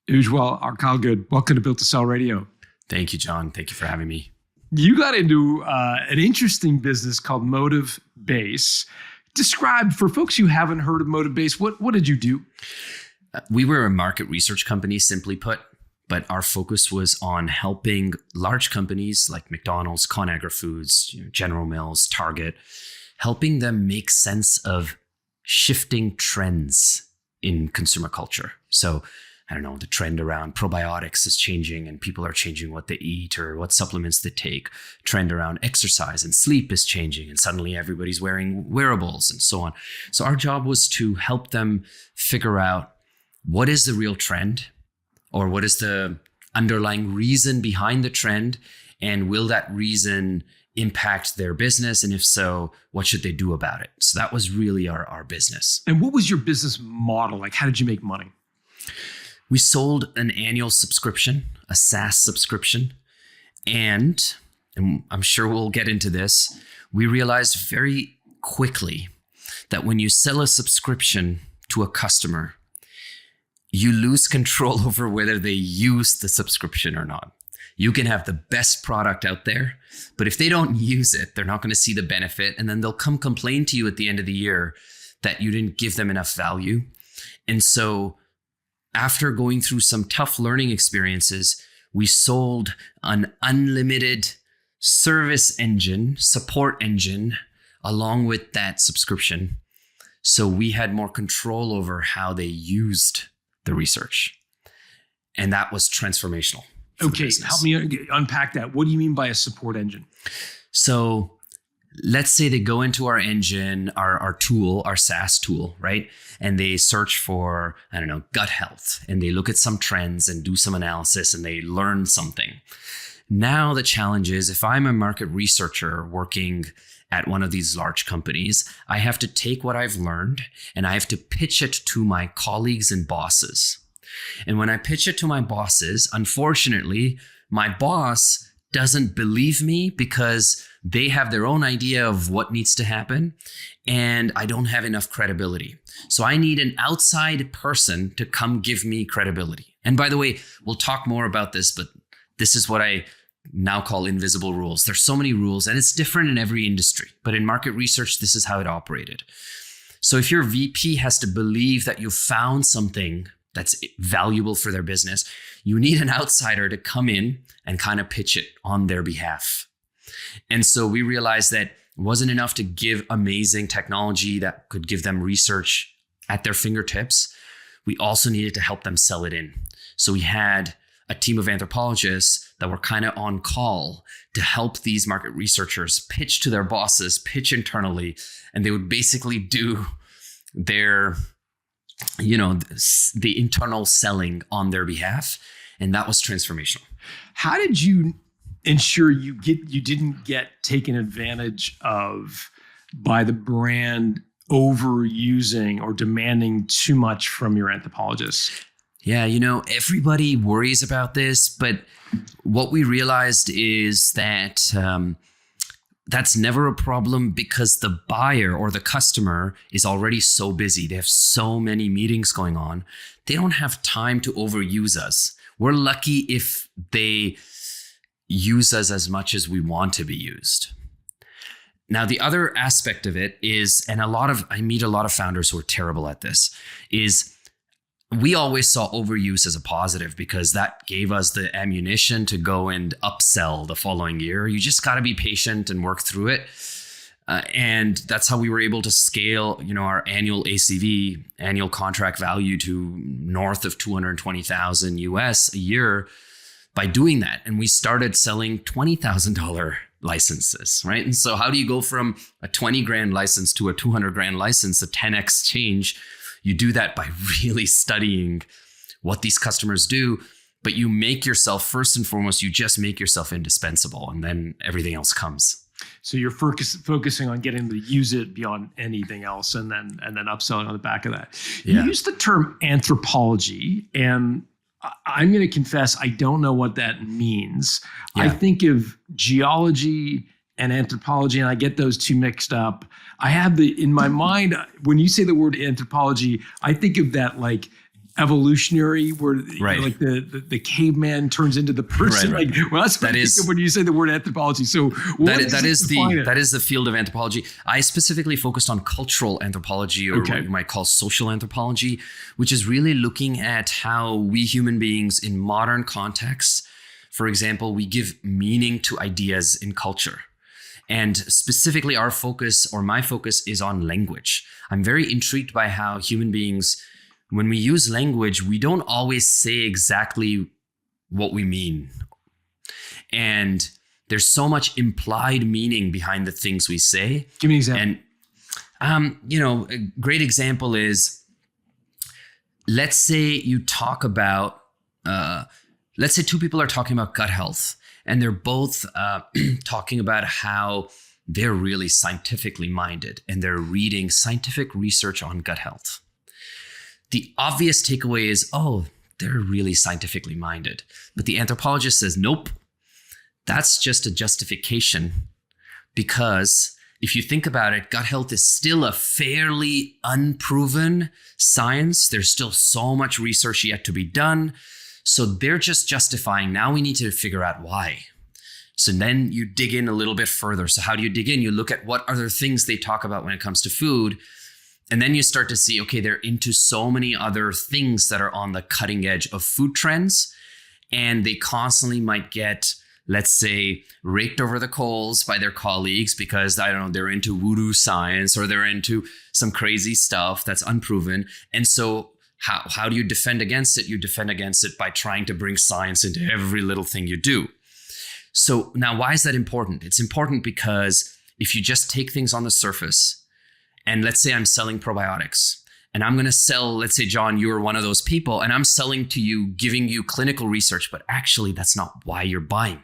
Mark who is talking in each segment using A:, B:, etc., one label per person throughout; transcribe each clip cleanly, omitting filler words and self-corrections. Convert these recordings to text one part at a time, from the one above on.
A: Ujwal Arkalgud, welcome to Built to Sell Radio.
B: Thank you, John. Thank you for having me.
A: You got into an interesting business called Motive Base. Describe, for folks who haven't heard of Motive Base, what did you do?
B: We were a market research company, simply put, but our focus was on helping large companies like McDonald's, ConAgra Foods, General Mills, Target, helping them make sense of shifting trends in consumer culture. So, I don't know, the trend around probiotics is changing and people are changing what they eat or what supplements they take. Trend around exercise and sleep is changing and suddenly everybody's wearing wearables and so on. So our job was to help them figure out what is the real trend or what is the underlying reason behind the trend, and will that reason impact their business? And if so, what should they do about it? So that was really our business.
A: And what was your business model? Like, how did you make money?
B: We sold an annual subscription, a SaaS subscription, and I'm sure we'll get into this, we realized very quickly that when you sell a subscription to a customer, you lose control over whether they use the subscription or not. You can have the best product out there, but if they don't use it, they're not going to see the benefit, and then they'll come complain to you at the end of the year that you didn't give them enough value. And so after going through some tough learning experiences, we sold an unlimited service engine, support engine, along with that subscription. So we had more control over how they used the research. And that was transformational.
A: Okay, help me unpack that. What do you mean by a support engine?
B: So let's say they go into our engine, our tool, our SaaS tool, right? And they search for, I don't know, gut health, and they look at some trends and do some analysis and they learn something. Now the challenge is, if I'm a market researcher working at one of these large companies, I have to take what I've learned and I have to pitch it to my colleagues and bosses. And when I pitch it to my bosses, unfortunately, my boss doesn't believe me because they have their own idea of what needs to happen, and I don't have enough credibility. So I need an outside person to come give me credibility. And by the way, we'll talk more about this, but this is what I now call invisible rules. There's so many rules, and it's different in every industry. But in market research, this is how it operated. So if your VP has to believe that you found something that's valuable for their business, you need an outsider to come in and kind of pitch it on their behalf. And so we realized that it wasn't enough to give amazing technology that could give them research at their fingertips. We also needed to help them sell it in. So we had a team of anthropologists that were kind of on call to help these market researchers pitch to their bosses, pitch internally, and they would basically do their, the internal selling on their behalf. And that was transformational.
A: How did you ensure you didn't get taken advantage of by the brand overusing or demanding too much from your anthropologists?
B: Yeah, everybody worries about this, but what we realized is that that's never a problem because the buyer or the customer is already so busy. They have so many meetings going on. They don't have time to overuse us. We're lucky if they use us as much as we want to be used. Now, the other aspect of it is, and I meet a lot of founders who are terrible at this, is we always saw overuse as a positive because that gave us the ammunition to go and upsell the following year. You just got to be patient and work through it. And that's how we were able to scale, our annual ACV, annual contract value, to north of 220,000 US a year by doing that. And we started selling $20,000 licenses, right? And so how do you go from a 20 grand license to a 200 grand license, a 10x change? You do that by really studying what these customers do, but you make yourself, first and foremost, you just make yourself indispensable, and then everything else comes.
A: So you're focusing on getting them to use it beyond anything else, and then upselling on the back of that. Yeah. You use the term anthropology, and I'm going to confess I don't know what that means. Yeah. I think of geology and anthropology, and I get those two mixed up. I have in my mind, when you say the word anthropology, I think of that like evolutionary, where
B: Right.
A: like the caveman turns into the person.
B: Right.
A: Like, well, that's what I think of when you say the word anthropology. So
B: that is the field of anthropology. I specifically focused on cultural anthropology, or what you might call social anthropology, which is really looking at how we human beings in modern contexts, for example, we give meaning to ideas in culture. And specifically our focus, or my focus, is on language. I'm very intrigued by how human beings, when we use language, we don't always say exactly what we mean. And there's so much implied meaning behind the things we say.
A: Give me an example.
B: And, a great example is, let's say you talk about, let's say two people are talking about gut health, and they're both talking about how they're really scientifically minded and they're reading scientific research on gut health. The obvious takeaway is, oh, they're really scientifically minded. But the anthropologist says, nope, that's just a justification, because if you think about it, gut health is still a fairly unproven science. There's still so much research yet to be done. So they're just justifying, now we need to figure out why. So then you dig in a little bit further. So how do you dig in? You look at what other things they talk about when it comes to food. And then you start to see, okay, they're into so many other things that are on the cutting edge of food trends. And they constantly might get, let's say, raked over the coals by their colleagues because, I don't know, they're into voodoo science or they're into some crazy stuff that's unproven. And so how do you defend against it? You defend against it by trying to bring science into every little thing you do. So now, why is that important? It's important because if you just take things on the surface, and let's say I'm selling probiotics, and I'm going to sell, let's say, John, you're one of those people, and I'm selling to you, giving you clinical research, but actually that's not why you're buying.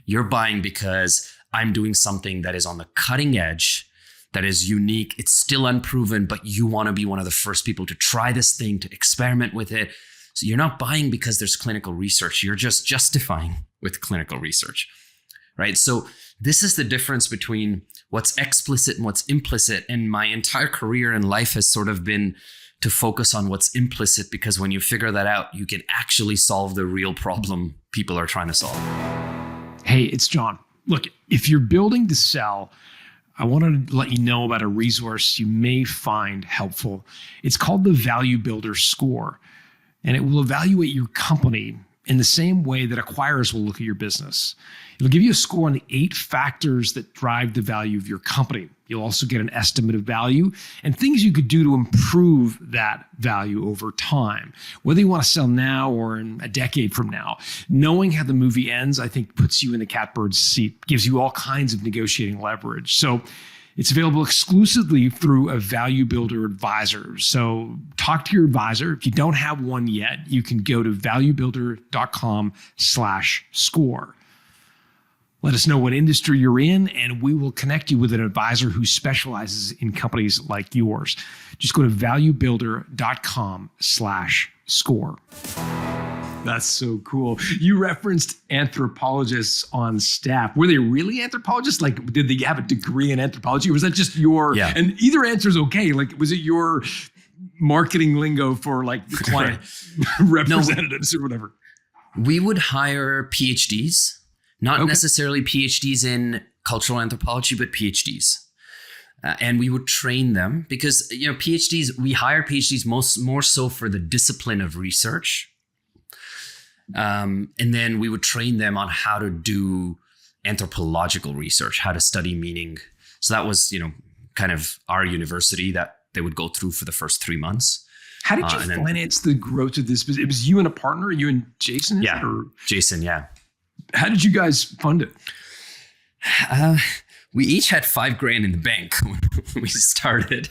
B: You're buying because I'm doing something that is on the cutting edge, that is unique. It's still unproven, but you want to be one of the first people to try this thing, to experiment with it. So you're not buying because there's clinical research. You're just justifying with clinical research, right? So this is the difference between what's explicit and what's implicit. And my entire career in life has sort of been to focus on what's implicit, because when you figure that out, you can actually solve the real problem people are trying to solve.
A: Hey, it's John. Look, if you're building to sell, I want to let you know about a resource you may find helpful. It's called the Value Builder Score, and it will evaluate your company in the same way that acquirers will look at your business. It'll give you a score on the 8 factors that drive the value of your company. You'll also get an estimate of value and things you could do to improve that value over time, whether you want to sell now or in a decade from now. Knowing how the movie ends, I think, puts you in the catbird's seat, gives you all kinds of negotiating leverage. So it's available exclusively through a Value Builder advisor. So talk to your advisor. If you don't have one yet, you can go to valuebuilder.com/score. Let us know what industry you're in, and we will connect you with an advisor who specializes in companies like yours. Just go to valuebuilder.com/score. That's so cool. You referenced anthropologists on staff. Were they really anthropologists? Like, did they have a degree in anthropology? Or was that just your, and either answer is okay. Like, was it your marketing lingo for like the client representatives or whatever?
B: We would hire PhDs, not necessarily PhDs in cultural anthropology, but PhDs. And we would train them because, PhDs, we hire PhDs more so for the discipline of research. And then we would train them on how to do anthropological research, how to study meaning. So that was, kind of our university that they would go through for the first 3 months.
A: How did you finance the growth of this business? It was you and a partner, you and Jason?
B: Yeah, Jason, yeah.
A: How did you guys fund it?
B: We each had $5,000 in the bank when we started.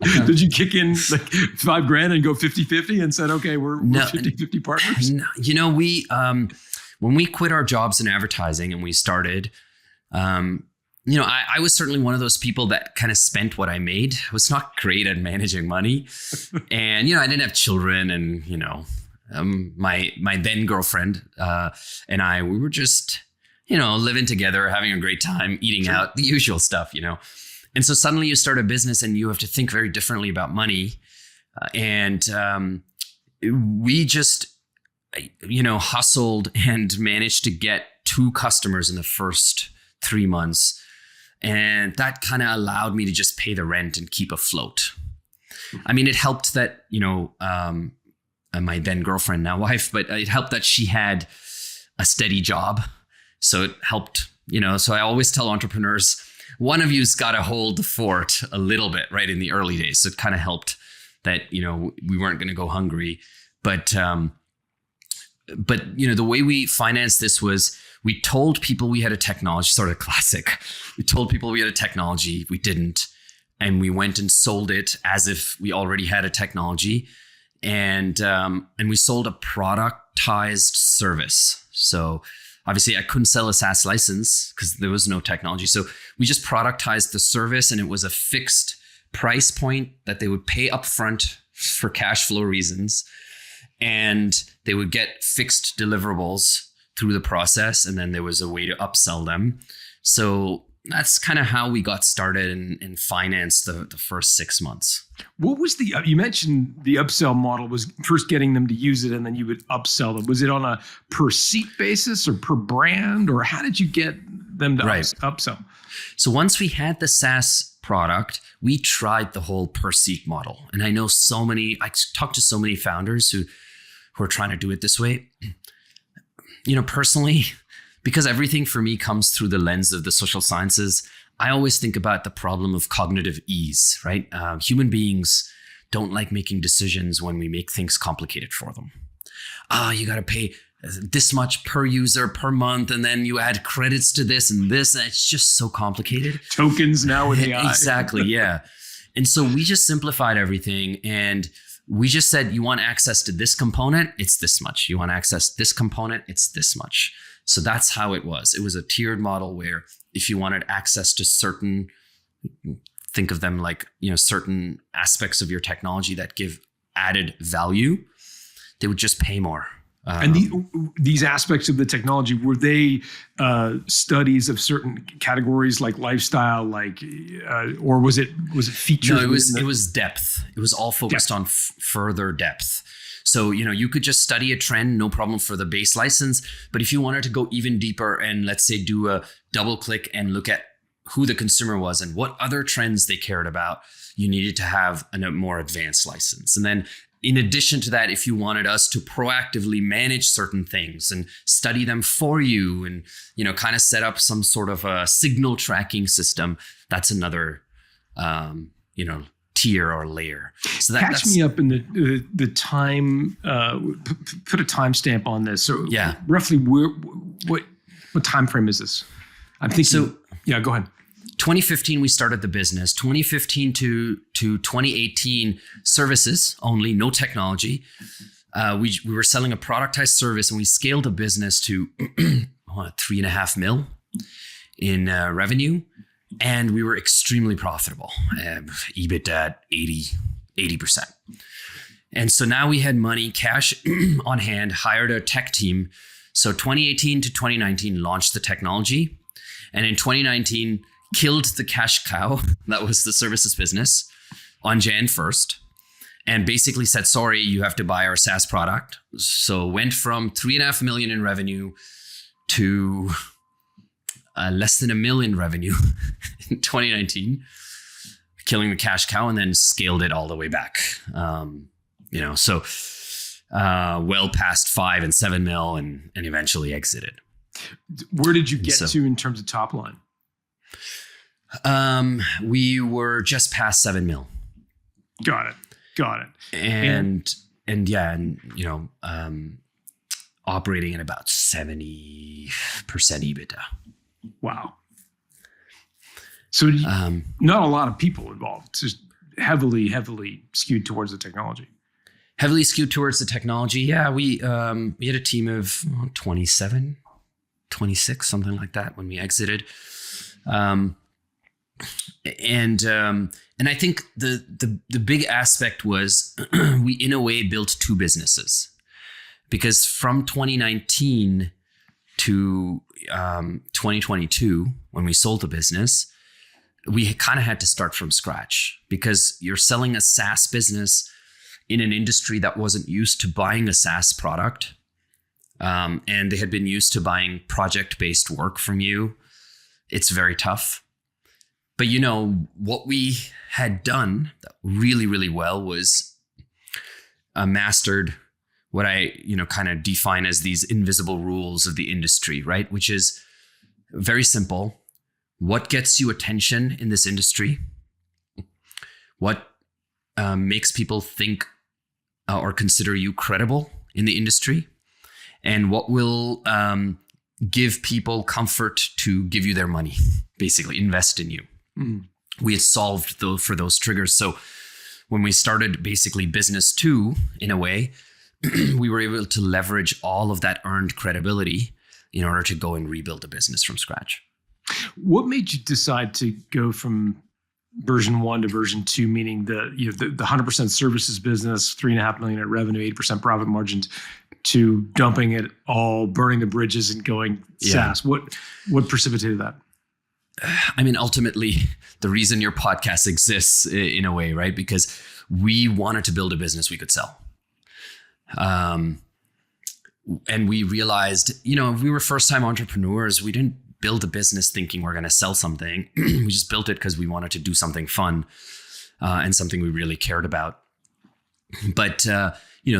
A: Did you kick in like $5,000 and go 50-50 and said, okay, we're 50-50 partners?
B: No, we when we quit our jobs in advertising and we started, I was certainly one of those people that kind of spent what I made. I was not great at managing money. And, I didn't have children and, my then girlfriend and I, we were just, living together, having a great time, eating out, the usual stuff, And so suddenly you start a business and you have to think very differently about money. And we just, hustled and managed to get 2 customers in the first 3 months. And that kind of allowed me to just pay the rent and keep afloat. I mean, it helped that, my then girlfriend, now wife, but it helped that she had a steady job. So it helped, so I always tell entrepreneurs, one of you's got to hold the fort a little bit, right, in the early days. So it kind of helped that, we weren't going to go hungry. But the way we financed this was we told people we had a technology, sort of classic. We told people we had a technology. We didn't. And we went and sold it as if we already had a technology. And we sold a productized service. So obviously I couldn't sell a SaaS license because there was no technology. So we just productized the service, and it was a fixed price point that they would pay upfront for cash flow reasons. And they would get fixed deliverables through the process. And then there was a way to upsell them. So that's kind of how we got started and financed the first 6 months.
A: What was you mentioned the upsell model was first getting them to use it and then you would upsell them. Was it on a per seat basis or per brand, or how did you get them to upsell?
B: So once we had the SaaS product, we tried the whole per seat model. And I know I talked to so many founders who are trying to do it this way. Personally, because everything for me comes through the lens of the social sciences, I always think about the problem of cognitive ease, right? Human beings don't like making decisions when we make things complicated for them. You got to pay this much per user per month, and then you add credits to this and this, and it's just so complicated.
A: Tokens now with AI.
B: Exactly, yeah. And so we just simplified everything, and we just said, you want access to this component, it's this much. You want access to this component, it's this much. So that's how it was. It was a tiered model where if you wanted access to certain, think of them like, certain aspects of your technology that give added value, they would just pay more.
A: And these aspects of the technology, were they studies of certain categories like lifestyle, or was it features?
B: No, it was depth. It was all focused on further depth. So, you could just study a trend, no problem for the base license. But if you wanted to go even deeper and let's say do a double click and look at who the consumer was and what other trends they cared about, you needed to have a more advanced license. And then in addition to that, if you wanted us to proactively manage certain things and study them for you and, kind of set up some sort of a signal tracking system, that's another, tier or layer. So
A: that's me up in the time. Put a timestamp on this. So roughly, what time frame is this? I'm thinking. So go ahead.
B: 2015, we started the business. 2015 to 2018, services only, no technology. We were selling a productized service, and we scaled a business to 3.5 mil in revenue. And we were extremely profitable, EBITDA at 80%. And so now we had money, cash on hand, hired a tech team. So 2018 to 2019 launched the technology. And in 2019, killed the cash cow, that was the services business, on Jan 1st. And basically said, sorry, you have to buy our SaaS product. So went from 3.5 million in revenue to less than $1 million revenue in 2019, killing the cash cow, and then scaled it all the way back. So well past 5 and 7 mil and eventually exited.
A: Where did you get to in terms of top line?
B: We were just past 7 mil.
A: Got it.
B: Operating at about 70% EBITDA.
A: Wow. So not a lot of people involved. It's just heavily skewed towards the technology.
B: Heavily skewed towards the technology. Yeah, we had a team of 27, 26, something like that when we exited. And I think the big aspect was we in a way built 2 businesses, because from 2019 to 2022, when we sold the business, we kind of had to start from scratch, because you're selling a SaaS business. in an industry that wasn't used to buying a SaaS product. And they had been used to buying project-based work from you. It's very tough. But what we had done really, really well was mastered what I, kind of define as these invisible rules of the industry, right? Which is very simple. What gets you attention in this industry? What makes people think or consider you credible in the industry? And what will give people comfort to give you their money, basically invest in you. We had solved for those triggers. So when we started basically business 2, in a way, we were able to leverage all of that earned credibility in order to go and rebuild a business from scratch.
A: What made you decide to go from version 1 to version 2, meaning the 100% services business, $3.5 million at revenue, 80% profit margins, to dumping it all, burning the bridges and going SaaS? What precipitated that?
B: I mean, ultimately, the reason your podcast exists in a way, right? Because we wanted to build a business we could sell. And we realized, if we were first-time entrepreneurs, we didn't build a business thinking we're going to sell something. We just built it because we wanted to do something fun and something we really cared about. But,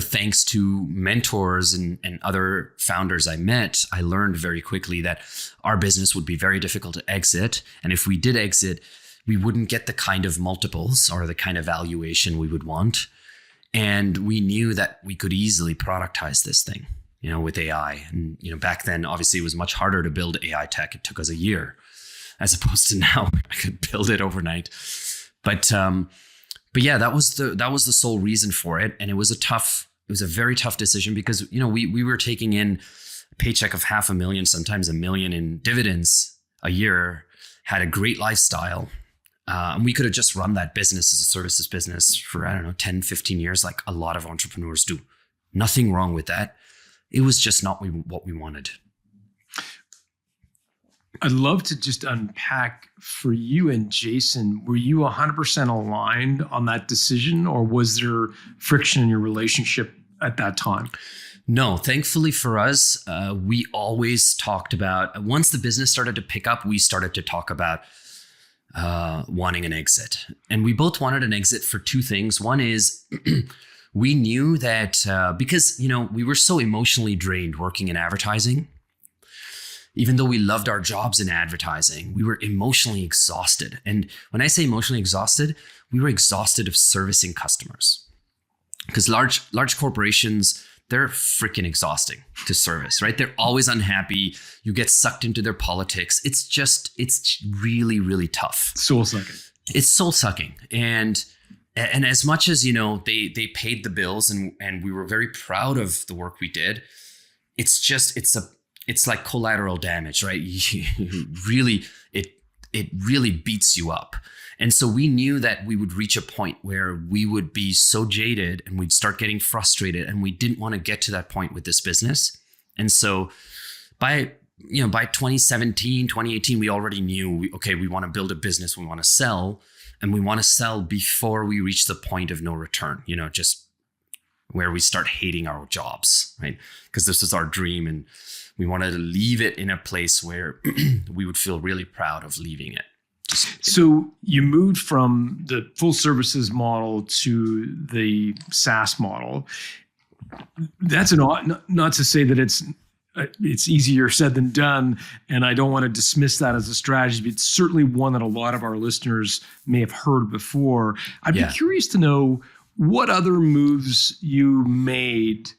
B: thanks to mentors and other founders I met, I learned very quickly that our business would be very difficult to exit. And if we did exit, we wouldn't get the kind of multiples or the kind of valuation we would want. And we knew that we could easily productize this thing, with AI. And, back then, obviously, it was much harder to build AI tech. It took us a year, as opposed to now, I could build it overnight. But yeah, that was the sole reason for it. And it was a very tough decision because, we were taking in a paycheck of $500,000, sometimes $1 million in dividends a year, had a great lifestyle. And we could have just run that business as a services business for, 10, 15 years, like a lot of entrepreneurs do. Nothing wrong with that. It was just not what we wanted.
A: I'd love to just unpack for you and Jason, were you 100% aligned on that decision, or was there friction in your relationship at that time?
B: No, thankfully for us, we always talked about, once the business started to pick up, we started to talk about wanting an exit. And we both wanted an exit for 2 things. One is we knew that because, we were so emotionally drained working in advertising. Even though we loved our jobs in advertising, we were emotionally exhausted. And when I say emotionally exhausted, we were exhausted of servicing customers. Because large corporations, they're freaking exhausting to service, right? They're always unhappy. You get sucked into their politics. It's really, really tough.
A: Soul sucking.
B: It's soul sucking. And as much as, they paid the bills and we were very proud of the work we did, it's like collateral damage, right? It really beats you up. And so we knew that we would reach a point where we would be so jaded and we'd start getting frustrated, and we didn't want to get to that point with this business. And so by 2017, 2018, we already knew, we want to build a business, we want to sell, and we want to sell before we reach the point of no return, just where we start hating our jobs, right? Because this is our dream, and we wanted to leave it in a place where we would feel really proud of leaving it.
A: So you moved from the full services model to the SaaS model. That's not to say that it's easier said than done, and I don't want to dismiss that as a strategy, but it's certainly one that a lot of our listeners may have heard before. I'd be curious to know what other moves you made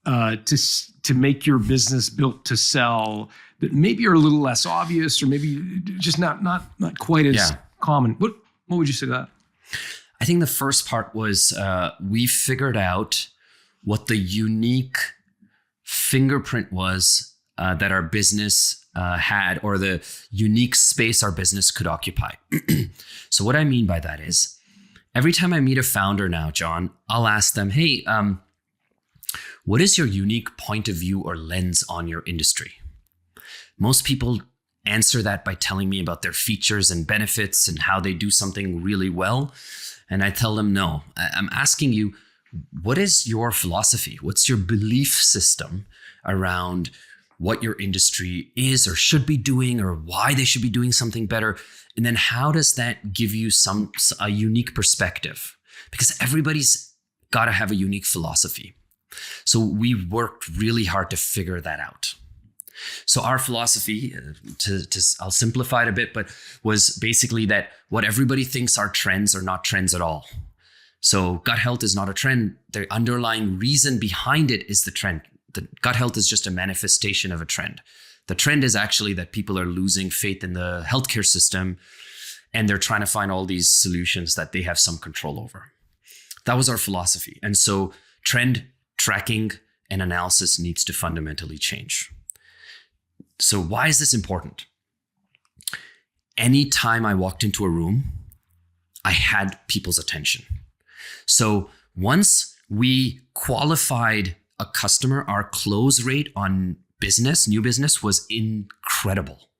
A: to make your business built to sell that maybe are a little less obvious, or maybe just not quite as common. What would you say to that?
B: I think the first part was we figured out what the unique fingerprint was that our business had, or the unique space our business could occupy. So what I mean by that is, every time I meet a founder now, John, I'll ask them, hey, what is your unique point of view or lens on your industry? Most people answer that by telling me about their features and benefits and how they do something really well. And I tell them, no, I'm asking you, what is your philosophy? What's your belief system around what your industry is or should be doing, or why they should be doing something better? And then how does that give you a unique perspective? Because everybody's got to have a unique philosophy. So we worked really hard to figure that out. So our philosophy, I'll simplify it a bit, but was basically that what everybody thinks are trends are not trends at all. So gut health is not a trend. The underlying reason behind it is the trend. The gut health is just a manifestation of a trend. The trend is actually that people are losing faith in the healthcare system, and they're trying to find all these solutions that they have some control over. That was our philosophy. And so trend tracking and analysis needs to fundamentally change. So why is this important? Anytime I walked into a room, I had people's attention. So once we qualified a customer, our close rate on new business was incredible.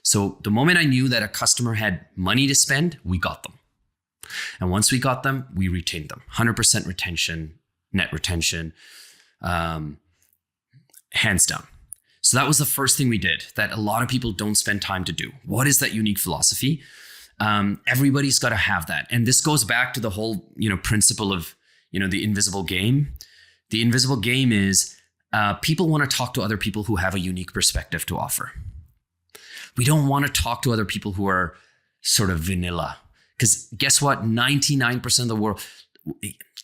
B: So the moment I knew that a customer had money to spend, we got them. And once we got them, we retained them. 100% retention, net retention, hands down. So that was the first thing we did that a lot of people don't spend time to do. What is that unique philosophy? Everybody's got to have that. And this goes back to the whole, principle of, the invisible game. The invisible game is people want to talk to other people who have a unique perspective to offer. We don't want to talk to other people who are sort of vanilla. Because guess what? 99% of the world,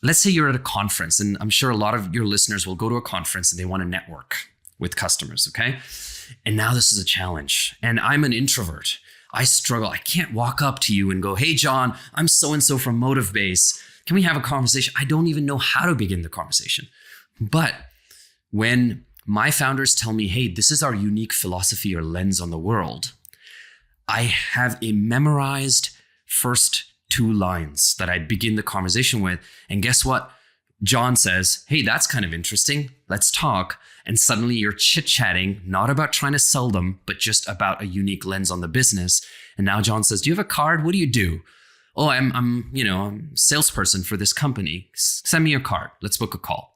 B: let's say you're at a conference, and I'm sure a lot of your listeners will go to a conference and they want to network with customers, okay? And now this is a challenge. And I'm an introvert. I struggle. I can't walk up to you and go, hey, John, I'm so-and-so from Motivebase. Can we have a conversation? I don't even know how to begin the conversation. But when my founders tell me, hey, this is our unique philosophy or lens on the world, I have a memorized first 2 lines that I begin the conversation with. And guess what? John says, hey, that's kind of interesting. Let's talk. And suddenly you're chit-chatting, not about trying to sell them, but just about a unique lens on the business. And now John says, do you have a card? What do you do? Oh, I'm a salesperson for this company. Send me your card. Let's book a call.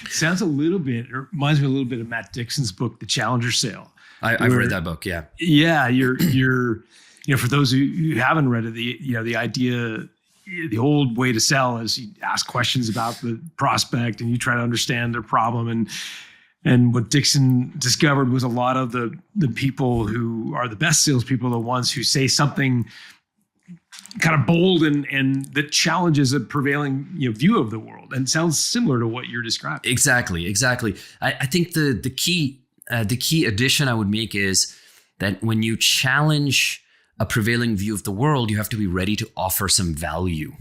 A: Sounds reminds me a little bit of Matt Dixon's book, The Challenger Sale.
B: I've read that book. Yeah.
A: Yeah. You're for those who haven't read it, the idea, the old way to sell is you ask questions about the prospect and you try to understand their problem. And what Dixon discovered was a lot of the people who are the best salespeople are the ones who say something kind of bold and that challenges a prevailing view of the world. And it sounds similar to what you're describing.
B: Exactly. I think the key addition I would make is that when you challenge a prevailing view of the world, you have to be ready to offer some value.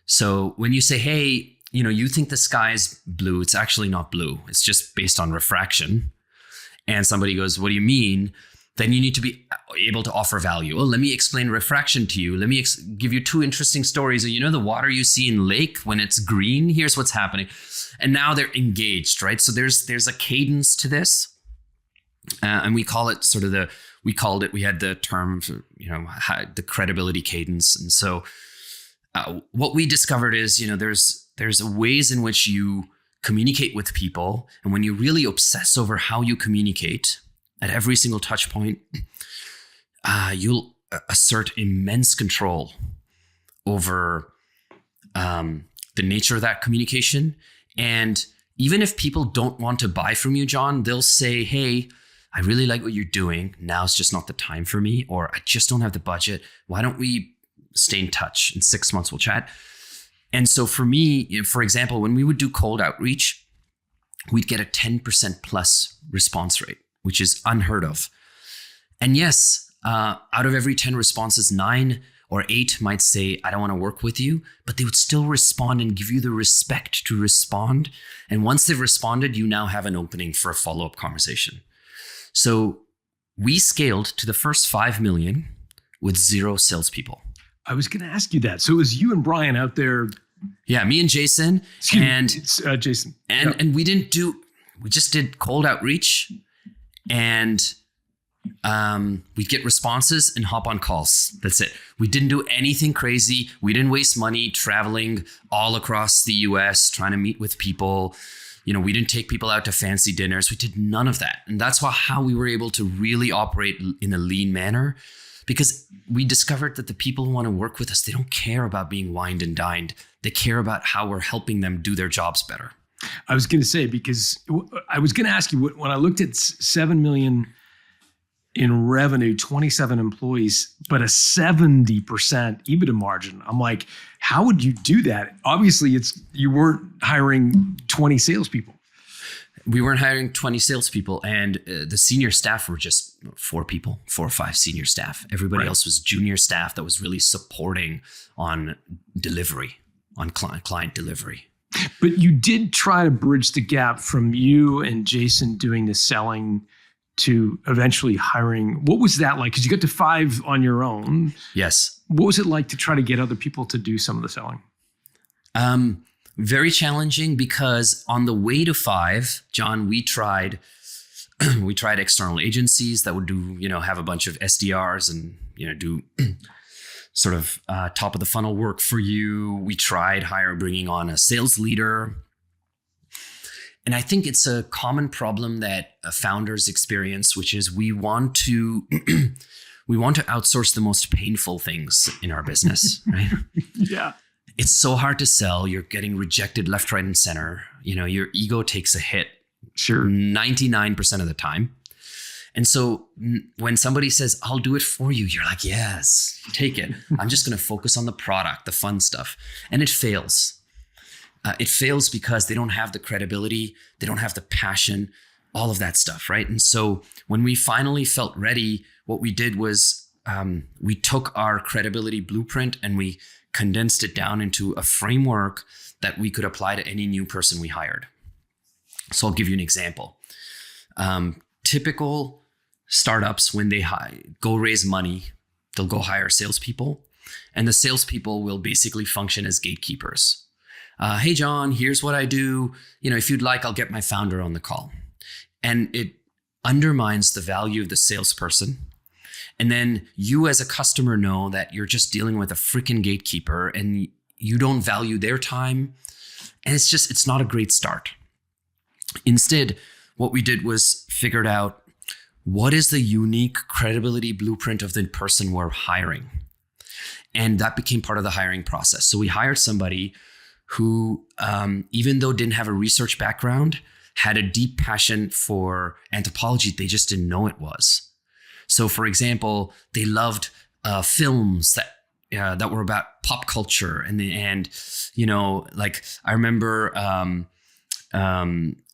B: So when you say, hey, you think the sky's blue, it's actually not blue. It's just based on refraction. And somebody goes, what do you mean? Then you need to be able to offer value. Well, let me explain refraction to you. Let me give you 2 interesting stories. The water you see in lake when it's green, here's what's happening. And now they're engaged, right? So there's a cadence to this. And we call it we had the term, the credibility cadence. And so what we discovered is, there's ways in which you communicate with people. And when you really obsess over how you communicate at every single touch point, you'll assert immense control over the nature of that communication. And even if people don't want to buy from you, John, they'll say, hey, I really like what you're doing. Now's just not the time for me, or I just don't have the budget. Why don't we stay in touch? In 6 months, we'll chat. And so for me, for example, when we would do cold outreach, we'd get a 10% plus response rate, which is unheard of. And yes, out of every 10 responses, 9 or 8 might say, I don't want to work with you, but they would still respond and give you the respect to respond. And once they've responded, you now have an opening for a follow-up conversation. So we scaled to the first 5 million with 0 salespeople.
A: I was going to ask you that. So it was you and Brian out there.
B: Yeah, me and Jason.
A: Jason.
B: And we just did cold outreach. And We'd get responses and hop on calls. That's it. We didn't do anything crazy. We didn't waste money traveling all across the US trying to meet with people. We didn't take people out to fancy dinners. We did none of that. And that's how we were able to really operate in a lean manner, because we discovered that the people who want to work with us, they don't care about being wined and dined. They care about how we're helping them do their jobs better.
A: I was going to say, because I was going to ask you, when I looked at 7 million in revenue, 27 employees, but a 70% EBITDA margin, I'm like, how would you do that? Obviously, you weren't hiring 20 salespeople.
B: We weren't hiring 20 salespeople, and the senior staff were just 4 or 5 senior staff. Everybody else was junior staff that was really supporting on delivery, on client delivery.
A: But you did try to bridge the gap from you and Jason doing the selling to eventually hiring. What was that like? Because you got to 5 on your own.
B: Yes.
A: What was it like to try to get other people to do some of the selling?
B: Very challenging, because on the way to 5, John, we tried external agencies that would do, have a bunch of SDRs and, do sort of top of the funnel work for you. We tried bringing on a sales leader. And I think it's a common problem that founders experience, which is we want to outsource the most painful things in our business, right?
A: Yeah.
B: It's so hard to sell. You're getting rejected left, right, and center. Your ego takes a hit.
A: Sure.
B: 99% of the time. And so when somebody says, I'll do it for you, you're like, yes, take it. I'm just going to focus on the product, the fun stuff. And it fails. It fails because they don't have the credibility. They don't have the passion, all of that stuff, right? And so when we finally felt ready, what we did was we took our credibility blueprint and we condensed it down into a framework that we could apply to any new person we hired. So I'll give you an example. Typical startups, when they go raise money, they'll go hire salespeople, and the salespeople will basically function as gatekeepers. Hey, John, here's what I do. If you'd like, I'll get my founder on the call. And it undermines the value of the salesperson. And then you as a customer know that you're just dealing with a freaking gatekeeper and you don't value their time. And it's not a great start. Instead, what we did was figured out what is the unique credibility blueprint of the person we're hiring. And that became part of the hiring process. So we hired somebody who, even though didn't have a research background, had a deep passion for anthropology. They just didn't know it was. So, for example, they loved films that were about pop culture, and like I remember.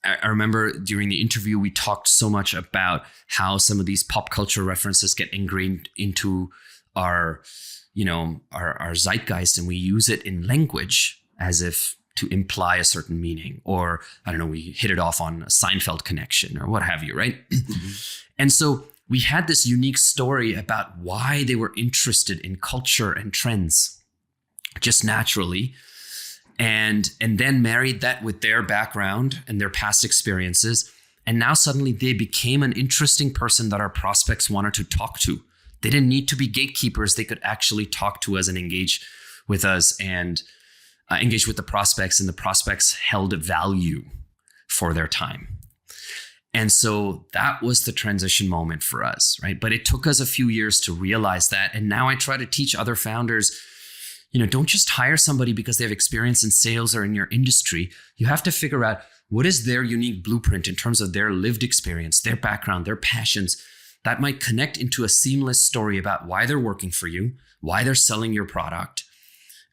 B: I remember during the interview, we talked so much about how some of these pop culture references get ingrained into our zeitgeist, and we use it in language as if to imply a certain meaning, or I don't know, we hit it off on a Seinfeld connection or what have you, right? Mm-hmm. And so we had this unique story about why they were interested in culture and trends just naturally. And then married that with their background and their past experiences. And now suddenly they became an interesting person that our prospects wanted to talk to. They didn't need to be gatekeepers. They could actually talk to us and engage with us and engage with the prospects, and the prospects held value for their time. And so that was the transition moment for us, right? But it took us a few years to realize that. And now I try to teach other founders, don't just hire somebody because they have experience in sales or in your industry. You have to figure out what is their unique blueprint in terms of their lived experience, their background, their passions that might connect into a seamless story about why they're working for you, why they're selling your product,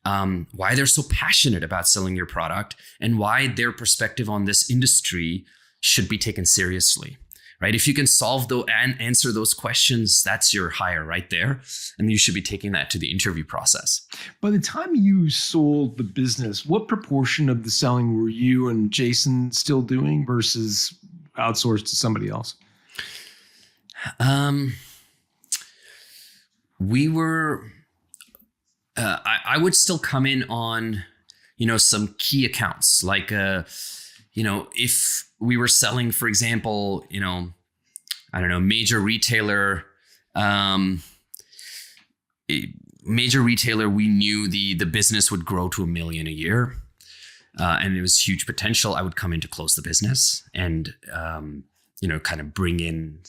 B: why they're so passionate about selling your product, and why their perspective on this industry should be taken seriously. Right? If you can solve and answer those questions, that's your hire right there. And you should be taking that to the interview process.
A: By the time you sold the business, what proportion of the selling were you and Jason still doing versus outsourced to somebody else?
B: We were, I would still come in on, some key accounts, like, if we were selling, for example, I don't know, major retailer. Major retailer, we knew the business would grow to $1 million a year, and it was huge potential. I would come in to close the business and kind of bring in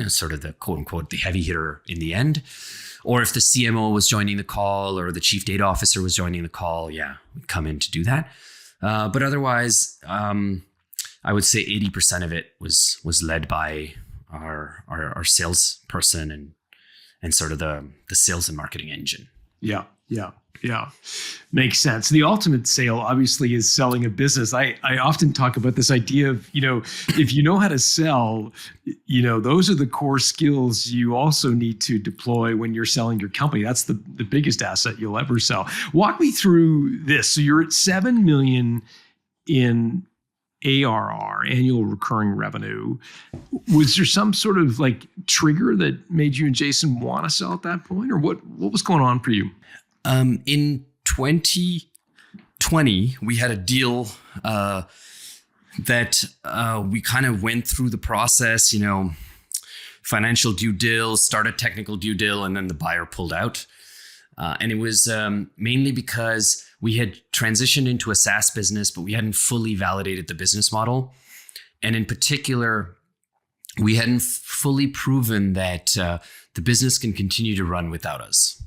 B: sort of the quote unquote the heavy hitter in the end. Or if the CMO was joining the call or the chief data officer was joining the call, we'd come in to do that. But otherwise, I would say 80% of it was led by our salesperson and sort of the sales and marketing engine. Yeah.
A: Makes sense. The ultimate sale obviously is selling a business. I often talk about this idea of, if you know how to sell, those are the core skills you also need to deploy when you're selling your company. That's the biggest asset you'll ever sell. Walk me through this. So you're at 7 million in ARR, annual recurring revenue. Was there some sort of like trigger that made you and Jason want to sell at that point, or what was going on for you?
B: In 2020, we had a deal that we kind of went through the process, financial due deal, started technical due deal, and then the buyer pulled out. And it was mainly because we had transitioned into a SaaS business, but we hadn't fully validated the business model. And in particular, we hadn't fully proven that the business can continue to run without us.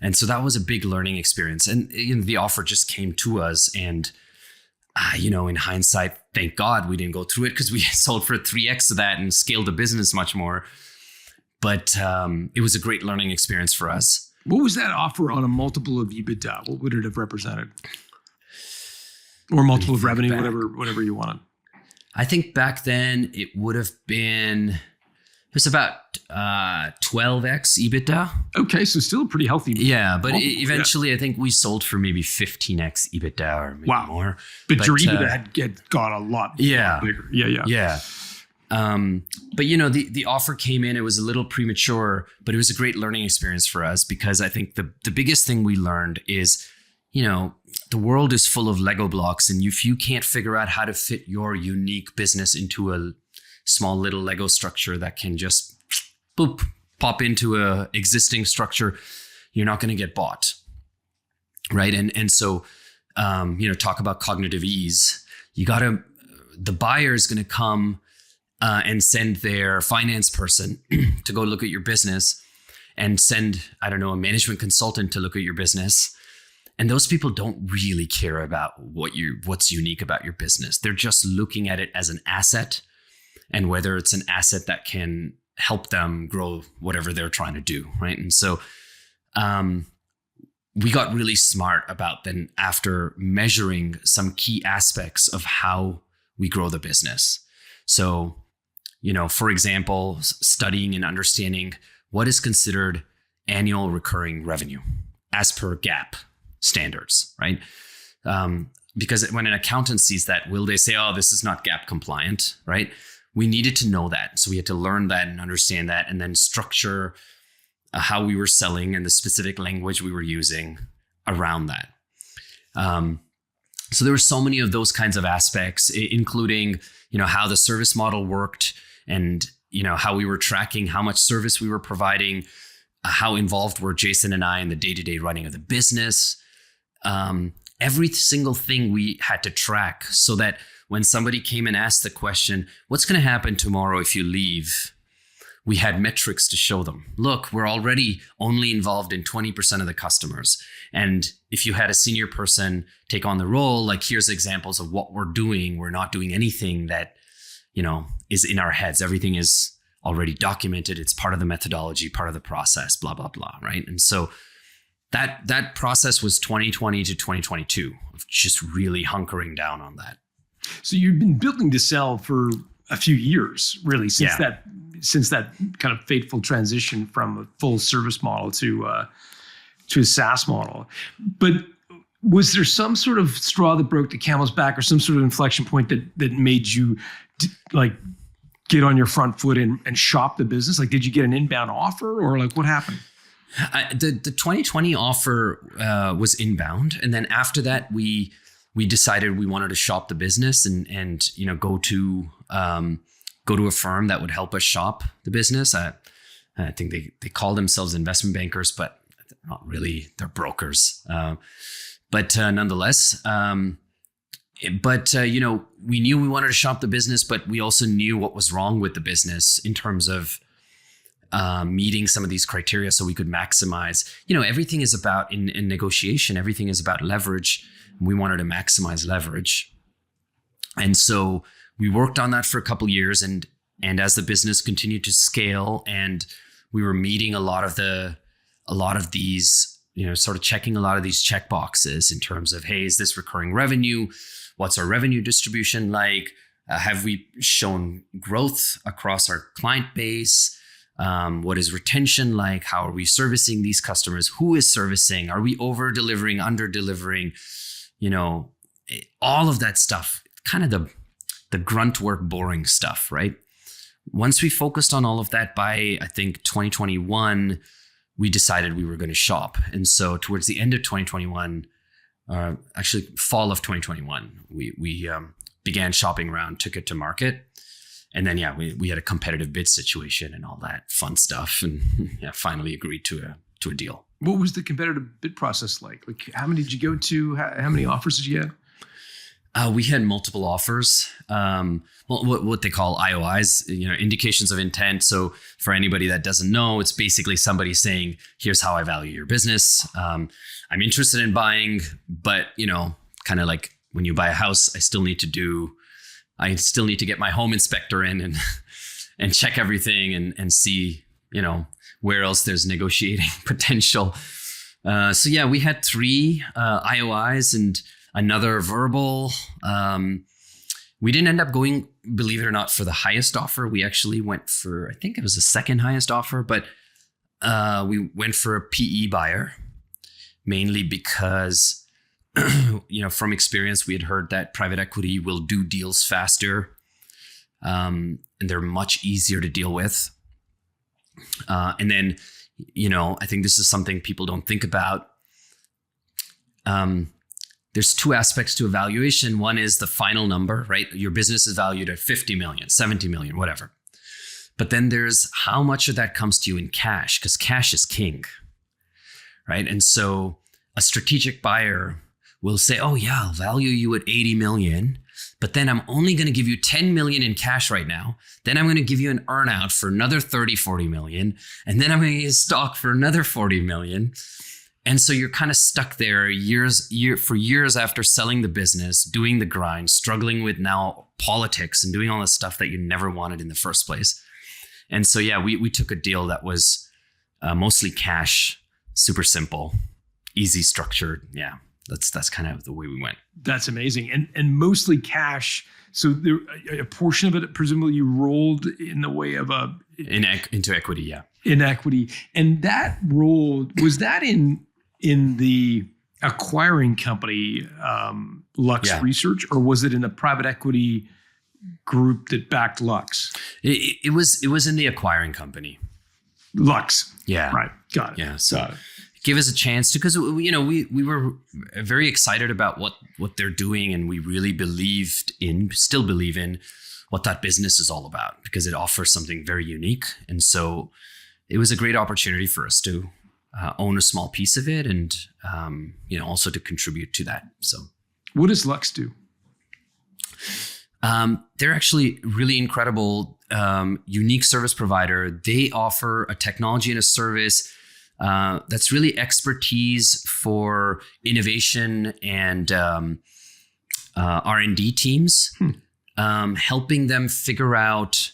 B: And so that was a big learning experience. And the offer just came to us. And, in hindsight, thank God we didn't go through it because we sold for 3x of that and scaled the business much more. But it was a great learning experience for us.
A: What was that offer on a multiple of EBITDA? What would it have represented? Or multiple of revenue, whatever you wanted.
B: I think back then it would have been, it was about 12x EBITDA.
A: Okay, so still a pretty healthy.
B: Yeah, but eventually I think we sold for maybe 15x EBITDA or maybe more.
A: But your EBITDA had got a lot bigger.
B: Yeah. But the offer came in, it was a little premature, but it was a great learning experience for us because I think the biggest thing we learned is, the world is full of Lego blocks, and if you can't figure out how to fit your unique business into a small little Lego structure that can just pop into a existing structure, you're not going to get bought. Right. And so, talk about cognitive ease. The buyer is going to come and send their finance person to go look at your business and send, a management consultant to look at your business. And those people don't really care about what's unique about your business. They're just looking at it as an asset and whether it's an asset that can help them grow whatever they're trying to do, right? And so we got really smart about then after measuring some key aspects of how we grow the business. So, for example, studying and understanding what is considered annual recurring revenue as per GAAP standards, right? Because when an accountant sees that, will they say, oh, this is not GAAP compliant, right? We needed to know that. So we had to learn that and understand that and then structure how we were selling and the specific language we were using around that. So there were so many of those kinds of aspects, including, how the service model worked and, how we were tracking how much service we were providing, how involved were Jason and I in the day-to-day running of the business. Every single thing we had to track so that when somebody came and asked the question, what's going to happen tomorrow if you leave? We had metrics to show them. Look, we're already only involved in 20% of the customers. And if you had a senior person take on the role, like here's examples of what we're doing. We're not doing anything that, is in our heads. Everything is already documented. It's part of the methodology, part of the process, blah, blah, blah, right? And so that process was 2020 to 2022 of just really hunkering down on that.
A: So you've been building to sell for a few years, really, since that kind of fateful transition from a full service model to a SaaS model. But was there some sort of straw that broke the camel's back, or some sort of inflection point that made you get on your front foot and shop the business? Like, did you get an inbound offer, or what happened?
B: The 2020 offer was inbound, and then after that we decided we wanted to shop the business and go go to a firm that would help us shop the business. I think they call themselves investment bankers, but not really. They're brokers. But nonetheless, we knew we wanted to shop the business, but we also knew what was wrong with the business in terms of meeting some of these criteria so we could maximize. Everything is about, in negotiation, everything is about leverage. We wanted to maximize leverage. And so we worked on that for a couple of years. And as the business continued to scale and we were meeting a lot of these, sort of checking a lot of these check boxes in terms of, hey, is this recurring revenue? What's our revenue distribution like? Have we shown growth across our client base? What is retention like? How are we servicing these customers? Who is servicing? Are we over delivering, under delivering? All of that stuff, kind of the grunt work, boring stuff, right? Once we focused on all of that by, I think, 2021, we decided we were going to shop. And so towards the end of 2021, actually fall of 2021, we began shopping around, took it to market. And then, we had a competitive bid situation and all that fun stuff. And finally agreed to a deal.
A: What was the competitive bid process like? Like, how many did you go to? How many offers did you have?
B: We had multiple offers. What they call IOIs, indications of intent. So for anybody that doesn't know, it's basically somebody saying, here's how I value your business. I'm interested in buying, but, kind of like when you buy a house, I still need to get my home inspector in and check everything and see, where else there's negotiating potential. We had 3 IOIs and another verbal. We didn't end up going, believe it or not, for the highest offer. We actually went for, I think it was the second highest offer, but we went for a PE buyer, mainly because, from experience, we had heard that private equity will do deals faster, and they're much easier to deal with. And then, I think this is something people don't think about. There's 2 aspects to evaluation. One is the final number, right? Your business is valued at 50 million, 70 million, whatever. But then there's how much of that comes to you in cash, because cash is king, right? And so a strategic buyer will say, oh yeah, I'll value you at 80 million, but then I'm only going to give you 10 million in cash right now. Then I'm going to give you an earnout for another 30, 40 million. And then I'm going to get stock for another 40 million. And so you're kind of stuck there for years after selling the business, doing the grind, struggling with now politics and doing all the stuff that you never wanted in the first place. And so, we took a deal that was mostly cash, super simple, easy structured. Yeah, that's kind of the way we went.
A: That's amazing. And mostly cash. So there, a portion of it, presumably you rolled in the way of
B: into equity. Yeah.
A: In equity. And that rolled, was that in the acquiring company, Lux Research, or was it in the private equity group that backed Lux?
B: It was in the acquiring company.
A: Lux.
B: Yeah.
A: Right. Got it.
B: Yeah. So give us a chance to, because, we were very excited about what they're doing, and we really still believe in what that business is all about, because it offers something very unique. And so it was a great opportunity for us to own a small piece of it, and also to contribute to that. So,
A: what does Lux do?
B: They're actually really incredible, unique service provider. They offer a technology and a service that's really expertise for innovation and R&D teams, helping them figure out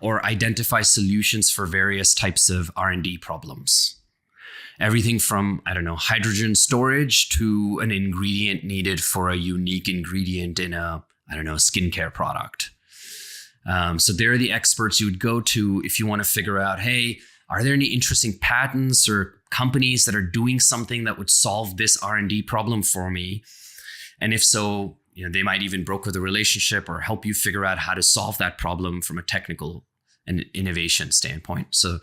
B: or identify solutions for various types of R&D problems. Everything from, hydrogen storage to an ingredient needed for a unique ingredient in a skincare product. So they're the experts you would go to if you want to figure out, hey, are there any interesting patents or companies that are doing something that would solve this R&D problem for me? And if so, they might even broker the relationship or help you figure out how to solve that problem from a technical and innovation standpoint. So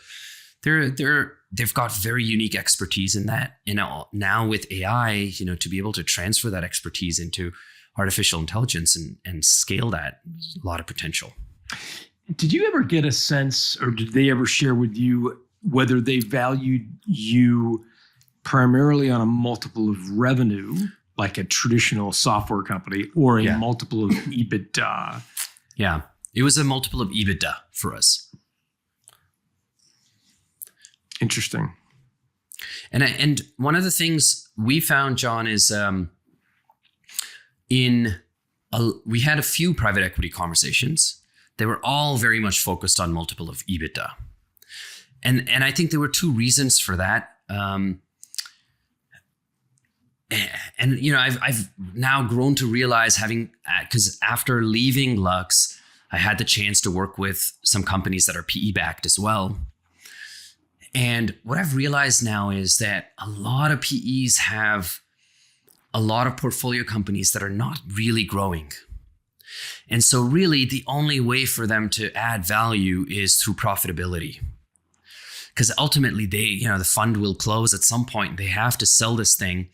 B: they've got very unique expertise in that. And now with AI, to be able to transfer that expertise into artificial intelligence and scale that, a lot of potential.
A: Did you ever get a sense, or did they ever share with you whether they valued you primarily on a multiple of revenue, like a traditional software company, or a multiple of EBITDA?
B: Yeah, it was a multiple of EBITDA for us.
A: Interesting.
B: And one of the things we found, John, is we had a few private equity conversations. They were all very much focused on multiple of EBITDA. And I think there were two reasons for that. And I've now grown to realize because after leaving Lux, I had the chance to work with some companies that are PE backed as well. And what I've realized now is that a lot of PEs have a lot of portfolio companies that are not really growing. And so really the only way for them to add value is through profitability. Because ultimately the fund will close at some point. They have to sell this thing.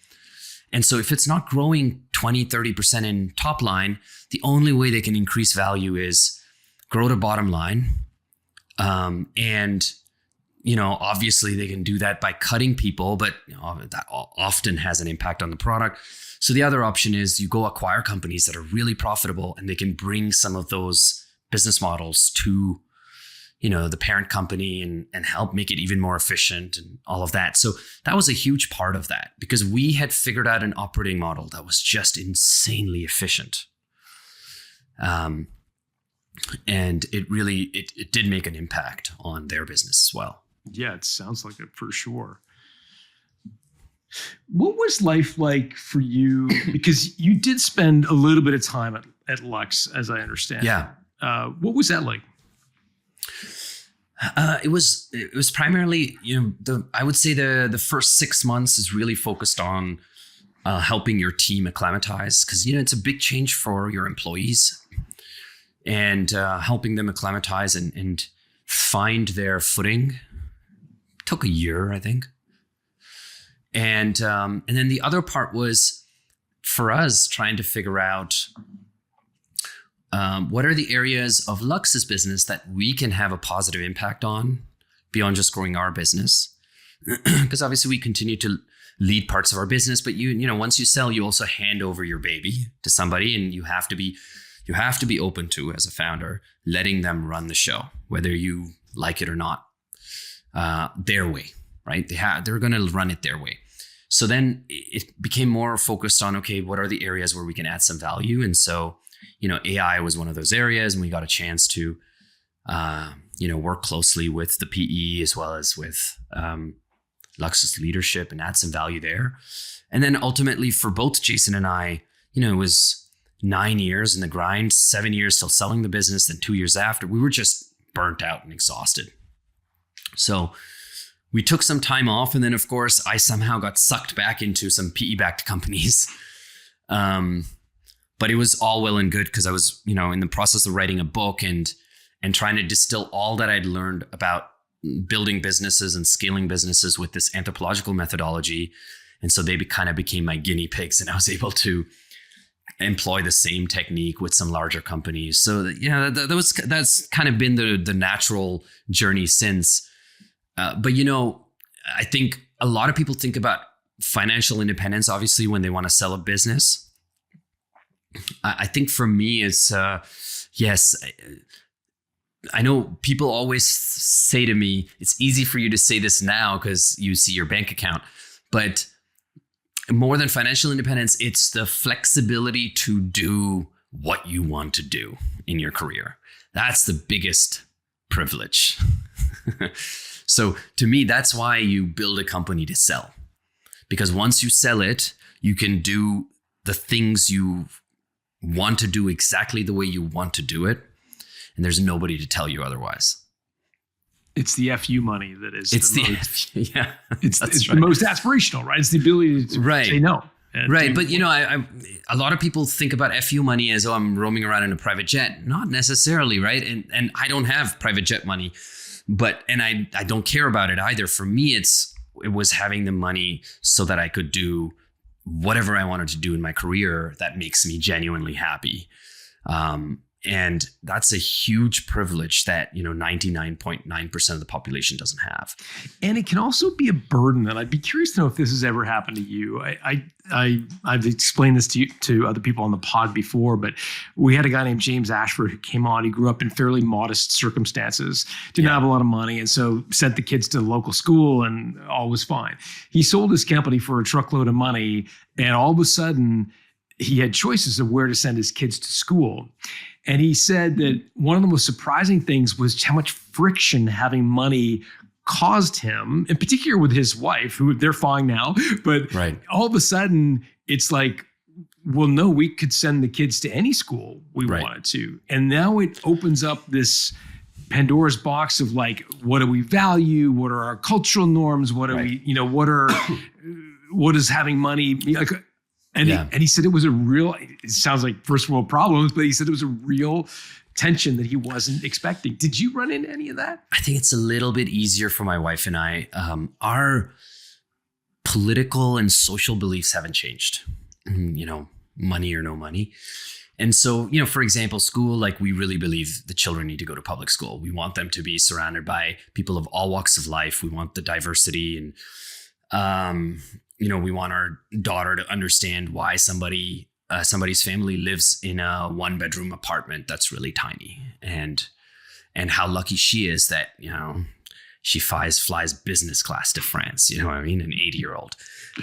B: And so if it's not growing 20, 30% in top line, the only way they can increase value is grow the bottom line. Obviously they can do that by cutting people, but that often has an impact on the product. So the other option is you go acquire companies that are really profitable and they can bring some of those business models to, the parent company and help make it even more efficient and all of that. So that was a huge part of that because we had figured out an operating model that was just insanely efficient. And it really, it did make an impact on their business as well.
A: Yeah, it sounds like it for sure. What was life like for you? Because you did spend a little bit of time at Lux, as I understand.
B: Yeah.
A: What was that like?
B: It was primarily, I would say the first 6 months is really focused on helping your team acclimatize because, it's a big change for your employees and helping them acclimatize and find their footing. Took a year, I think. And then the other part was for us trying to figure out what are the areas of Lux's business that we can have a positive impact on beyond just growing our business. Because obviously we continue to lead parts of our business, but once you sell, you also hand over your baby to somebody, and you have to be open to, as a founder, letting them run the show, whether you like it or not. Their way, right? They're going to run it their way. So then it became more focused on, okay, what are the areas where we can add some value? And so, AI was one of those areas, and we got a chance to, work closely with the PE as well as with Lux's leadership and add some value there. And then ultimately for both Jason and I, it was 9 years in the grind, 7 years still selling the business. Then 2 years after, we were just burnt out and exhausted. So we took some time off, and then of course I somehow got sucked back into some PE-backed companies. But it was all well and good because I was, in the process of writing a book and trying to distill all that I'd learned about building businesses and scaling businesses with this anthropological methodology. And so they kind of became my guinea pigs, and I was able to employ the same technique with some larger companies. So that's kind of been the natural journey since. But I think a lot of people think about financial independence, obviously, when they want to sell a business. I think for me, it's yes. I know people always say to me, it's easy for you to say this now because you see your bank account, but more than financial independence, it's the flexibility to do what you want to do in your career. That's the biggest privilege. So to me, that's why you build a company to sell. Because once you sell it, you can do the things you want to do exactly the way you want to do it. And there's nobody to tell you otherwise.
A: It's the FU money that is
B: it's
A: the most,
B: yeah.
A: It's right. The most aspirational, right? It's the ability to say no.
B: Right. But I a lot of people think about FU money as, oh, I'm roaming around in a private jet. Not necessarily, right? And I don't have private jet money, and I don't care about it either. For me, it was having the money so that I could do whatever I wanted to do in my career that makes me genuinely happy. And that's a huge privilege that, 99.9% of the population doesn't have.
A: And it can also be a burden. And I'd be curious to know if this has ever happened to you. I've explained this to other people on the pod before, but we had a guy named James Ashford who came on. He grew up in fairly modest circumstances, didn't have a lot of money, and so sent the kids to the local school and all was fine. He sold his company for a truckload of money, and all of a sudden he had choices of where to send his kids to school. And he said that one of the most surprising things was how much friction having money caused him, in particular with his wife, who they're fine now. But all of a sudden, it's like, well, no, we could send the kids to any school we wanted to. And now it opens up this Pandora's box of like, what do we value? What are our cultural norms? What are we, what is having money? Like, and he said it was a real, it sounds like first world problems, but he said it was a real tension that he wasn't expecting. Did you run into any of that?
B: I think it's a little bit easier for my wife and I. Our political and social beliefs haven't changed, money or no money. And so, for example, school, like we really believe the children need to go to public school. We want them to be surrounded by people of all walks of life. We want the diversity and, we want our daughter to understand why somebody's family lives in a 1-bedroom apartment that's really tiny, and how lucky she is that, she flies business class to France, an 80-year-old.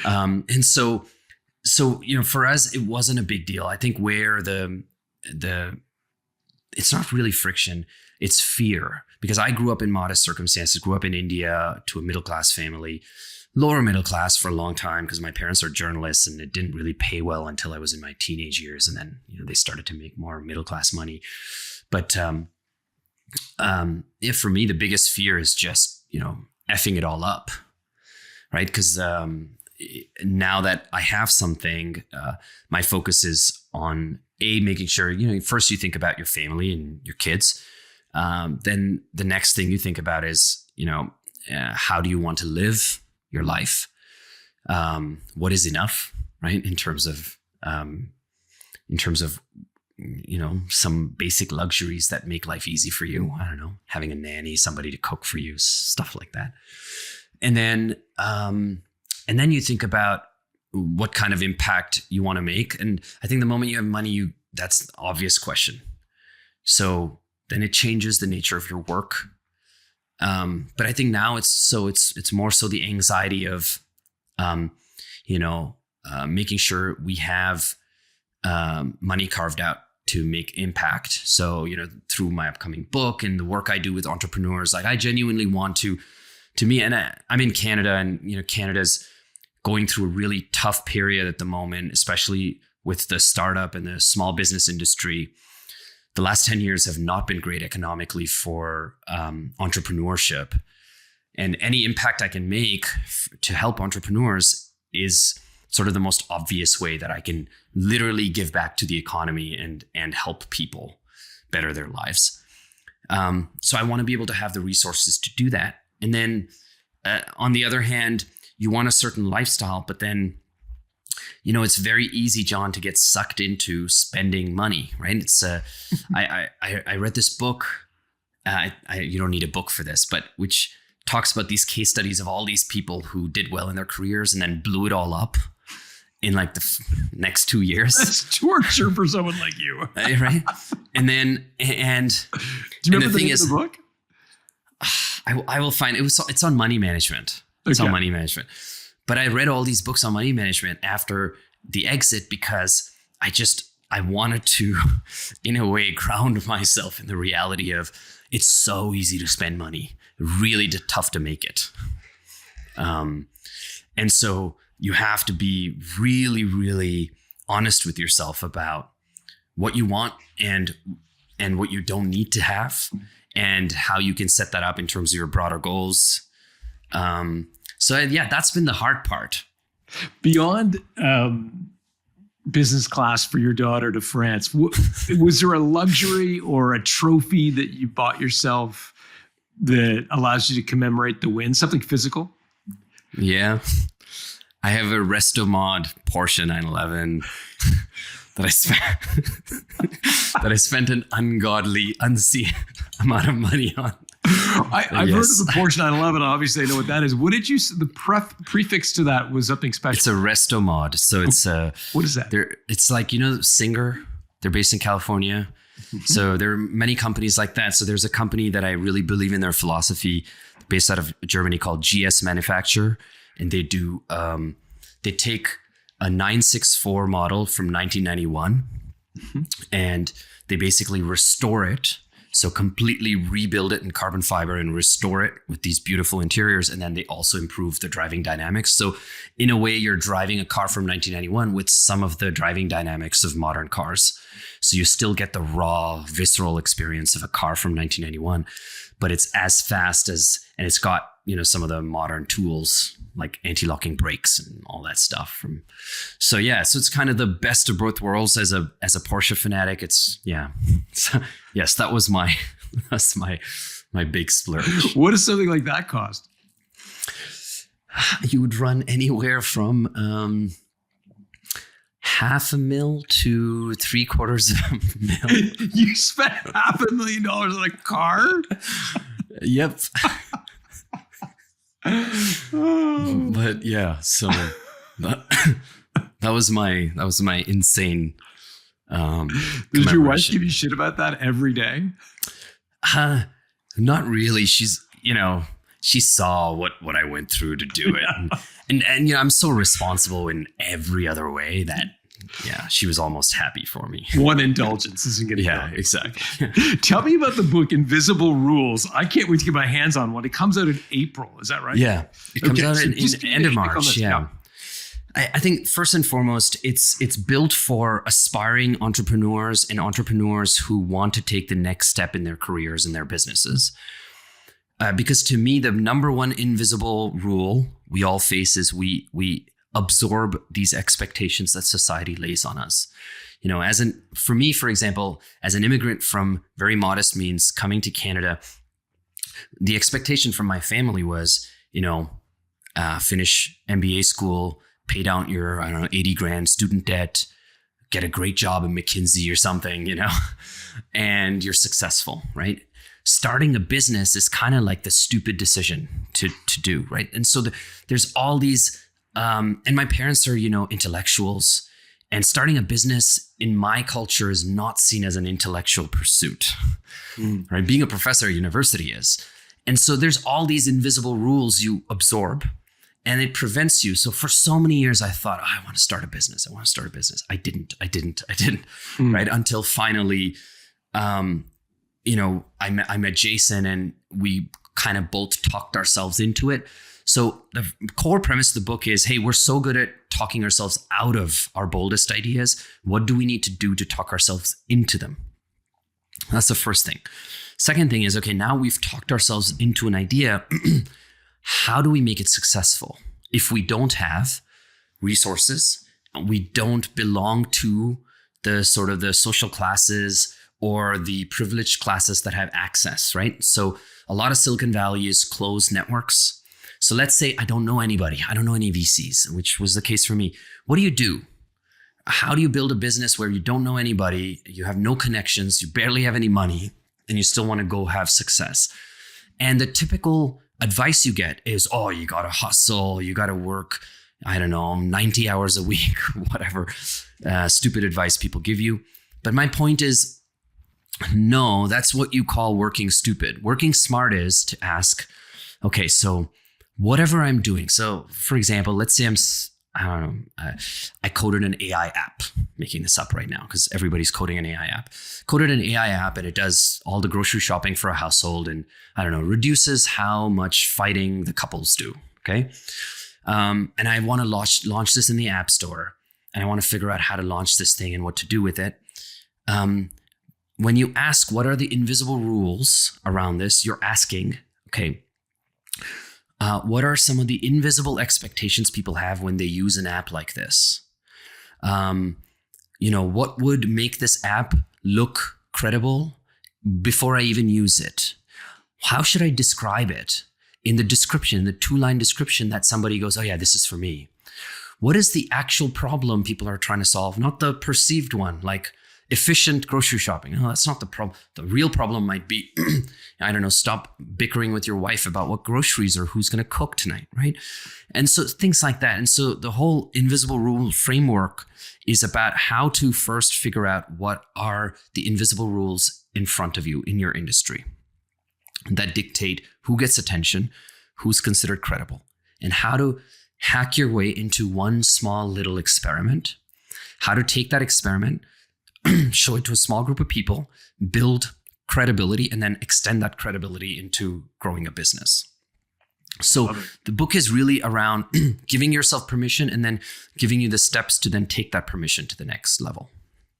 B: And so, for us, it wasn't a big deal. I think where it's not really friction, it's fear, because I grew up in modest circumstances, grew up in India to a middle-class family, lower middle class for a long time because my parents are journalists, and it didn't really pay well until I was in my teenage years. And then, they started to make more middle class money. But for me, the biggest fear is just, effing it all up. Right. Because now that I have something, my focus is on making sure, first you think about your family and your kids. Then the next thing you think about is, how do you want to live your life? What is enough, right? In terms of, some basic luxuries that make life easy for you. I don't know, having a nanny, somebody to cook for you, stuff like that. And then you think about what kind of impact you want to make. And I think the moment you have money, that's the obvious question. So then it changes the nature of your work. But I think now it's more so the anxiety of, making sure we have money carved out to make impact. So, through my upcoming book and the work I do with entrepreneurs, like I genuinely want to me, and I'm in Canada, and, Canada's going through a really tough period at the moment, especially with the startup and the small business industry. The last 10 years have not been great economically for entrepreneurship. And any impact I can make to help entrepreneurs is sort of the most obvious way that I can literally give back to the economy and help people better their lives. So I want to be able to have the resources to do that. And then on the other hand, you want a certain lifestyle, but then it's very easy, John, to get sucked into spending money, right? It's I read this book. You don't need a book for this, but which talks about these case studies of all these people who did well in their careers and then blew it all up in like the next 2 years.
A: That's torture for someone like you,
B: right? And do you
A: remember the name of the book?
B: I will find it. It's on money management. It's on money management. But I read all these books on money management after the exit because I wanted to, in a way, ground myself in the reality of it's so easy to spend money, really tough to make it. And so you have to be really, really honest with yourself about what you want and what you don't need to have and how you can set that up in terms of your broader goals. So that's been the hard part.
A: Beyond business class for your daughter to France, was there a luxury or a trophy that you bought yourself that allows you to commemorate the win? Something physical? Yeah.
B: I have a Resto Mod Porsche 911 that I spent that I spent an ungodly, unseen amount of money on.
A: I've heard of the Porsche 911. Obviously, I know what that is. What did you? The prefix to that was something special.
B: It's a resto mod. So it's
A: what is that?
B: It's like, Singer. They're based in California. So there are many companies like that. So there's a company that I really believe in their philosophy, based out of Germany, called GS Manufacture, and they do they take a 964 model from 1991, and they basically restore it. So completely rebuild it in carbon fiber and restore it with these beautiful interiors. And then they also improve the driving dynamics. So in a way, you're driving a car from 1991 with some of the driving dynamics of modern cars. So you still get the raw, visceral experience of a car from 1991, but it's as fast as, and it's got, some of the modern tools like anti-locking brakes and all that stuff. So it's kind of the best of both worlds as a Porsche fanatic. So, yes, that's my big splurge.
A: What does something like that cost?
B: You would run anywhere from $500,000 to $750,000.
A: You spent $500,000 on a car?
B: Yep. But yeah, so that was my insane.
A: Did your wife give you shit about that every day?
B: Not really. She's, she saw what I went through to do it, and I'm so responsible in every other way that. Yeah, she was almost happy for me.
A: One indulgence isn't going to
B: Yeah, exactly.
A: Tell me about the book Invisible Rules. I can't wait to get my hands on one. It comes out in April. Is that right?
B: Yeah, it comes out in end of March.
A: Yeah.
B: I think first and foremost, it's built for aspiring entrepreneurs and entrepreneurs who want to take the next step in their careers and their businesses. Because to me, the number one invisible rule we all face is we absorb these expectations that society lays on us. For me, for example, as an immigrant from very modest means coming to Canada, the expectation from my family was, finish MBA school, pay down your, 80 grand student debt, get a great job at McKinsey or something, and you're successful, right? Starting a business is kind of like the stupid decision to do, right? And so there's all these, and my parents are, intellectuals, and starting a business in my culture is not seen as an intellectual pursuit, right? Being a professor at university is. And so there's all these invisible rules you absorb, and it prevents you. So for so many years, I thought, I want to start a business. I didn't, right? Until finally, I met Jason, and we kind of both talked ourselves into it. So the core premise of the book is, hey, we're so good at talking ourselves out of our boldest ideas. What do we need to do to talk ourselves into them? That's the first thing. Second thing is, okay, now we've talked ourselves into an idea. How do we make it successful? If we don't have resources, we don't belong to the sort of the social classes or the privileged classes that have access, right? So a lot of Silicon Valley is closed networks. So let's say I don't know anybody. I don't know any VCs, which was the case for me. What do you do? How do you build a business where you don't know anybody, you have no connections, you barely have any money, and you still want to go have success? And the typical advice you get is, you got to hustle, you got to work, 90 hours a week, whatever stupid advice people give you. But my point is, no, that's what you call working stupid. Working smart is to ask, okay, so whatever I'm doing. So for example, let's say I coded an AI app, making this up right now because everybody's coding an AI app. Coded an AI app and it does all the grocery shopping for a household and reduces how much fighting the couples do. Okay. And I want to launch this in the App Store, and I want to figure out how to launch this thing and what to do with it. When you ask what are the invisible rules around this, you're asking, okay, what are some of the invisible expectations people have when they use an app like this? What would make this app look credible before I even use it? How should I describe it in the description, the 2-line description that somebody goes, oh yeah, this is for me? what is the actual problem people are trying to solve, not the perceived one, like efficient grocery shopping. No, that's not the problem. The real problem might be, I don't know, stop bickering with your wife about what groceries or who's going to cook tonight, right? And so things like that. And so the whole invisible rule framework is about how to first figure out what are the invisible rules in front of you in your industry that dictate who gets attention, who's considered credible, and how to hack your way into one small little experiment, how to take that experiment, show it to a small group of people, build credibility, and then extend that credibility into growing a business. So the book is really around giving yourself permission and then giving you the steps to then take that permission to the next level.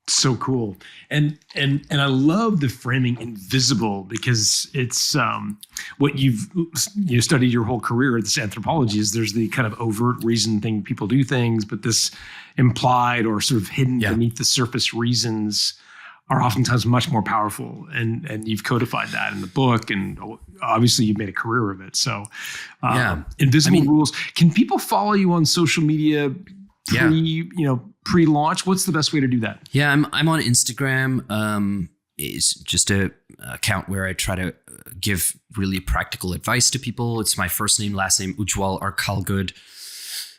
A: So cool. And I love the framing invisible, because it's what you've studied your whole career. This anthropology is there's the kind of overt reason thing people do things, but this implied or sort of hidden beneath the surface reasons are oftentimes much more powerful. And you've codified that in the book, and obviously you've made a career of it. So invisible rules. Can people follow you on social media pre-launch? What's the best way to do that?
B: Yeah, I'm on Instagram. It's just a account where I try to give really practical advice to people. It's my first name, last name, Ujwal Arkalgud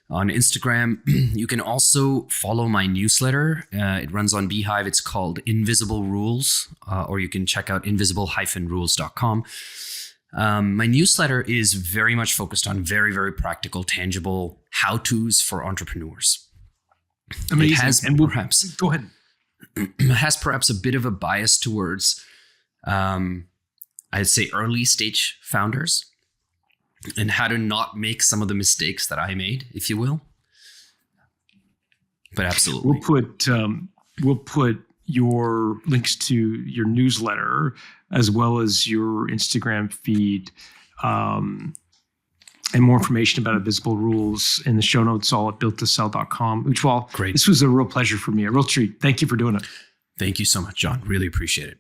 B: on Instagram. You can also follow my newsletter. It runs on Beehive. It's called Invisible Rules, or you can check out invisible-rules.com. My newsletter is very much focused on very, very practical, tangible how-tos for entrepreneurs.
A: Amazing.
B: It has
A: go ahead.
B: It has perhaps a bit of a bias towards, I'd say, early stage founders, and how to not make some of the mistakes that I made, if you will. But absolutely,
A: we'll put your links to your newsletter as well as your Instagram feed, and more information about Invisible Rules in the show notes, all at builttosell.com. Ujwal,
B: great.
A: This was a real pleasure for me, a real treat. Thank you for doing it.
B: Thank you so much, John. Really appreciate it.